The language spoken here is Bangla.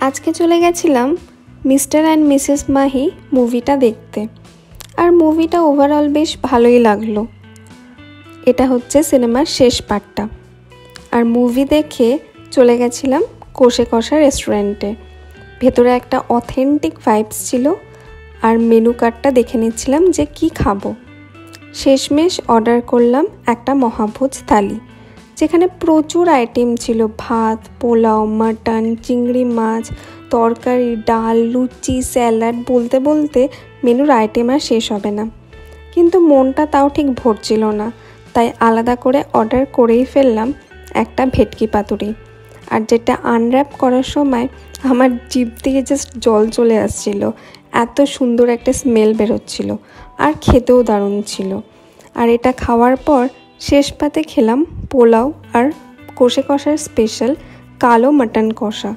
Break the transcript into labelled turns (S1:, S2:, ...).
S1: আজকে চলে গেছিলাম মিস্টার অ্যান্ড মিসেস মাহি মুভিটা দেখতে। আর মুভিটা ওভারঅল বেশ ভালোই লাগলো। এটা হচ্ছে সিনেমার শেষ পার্টটা। আর মুভি দেখে চলে গেছিলাম কষে কষা রেস্টুরেন্টে। ভেতরে একটা অথেন্টিক ভাইবস ছিল। আর মেনু কার্ডটা দেখে নিচ্ছিলাম যে কি খাবো। শেষমেশ অর্ডার করলাম একটা মহাভোজ থালি, যেখানে প্রচুর আইটেম ছিল। ভাত, পোলাও, মাটন, চিংড়ি মাছ, তরকারি, ডাল, লুচি, স্যালাড, বলতে বলতে মেনুর আইটেম আর শেষ হবে না। কিন্তু মনটা তাও ঠিক ভরছিল না, তাই আলাদা করে অর্ডার করেই ফেললাম একটা ভেটকি পাতুরি। আর যেটা আনর্যাপ করার সময় আমার জিভ থেকে জাস্ট জল চলে আসছিল, এত সুন্দর একটা স্মেল বেরোচ্ছিল। আর খেতেও দারুণ ছিল। আর এটা খাওয়ার পর শেষ পাতে খেলাম পোলাও আর কষে কষার স্পেশাল কালো মাটন কষা,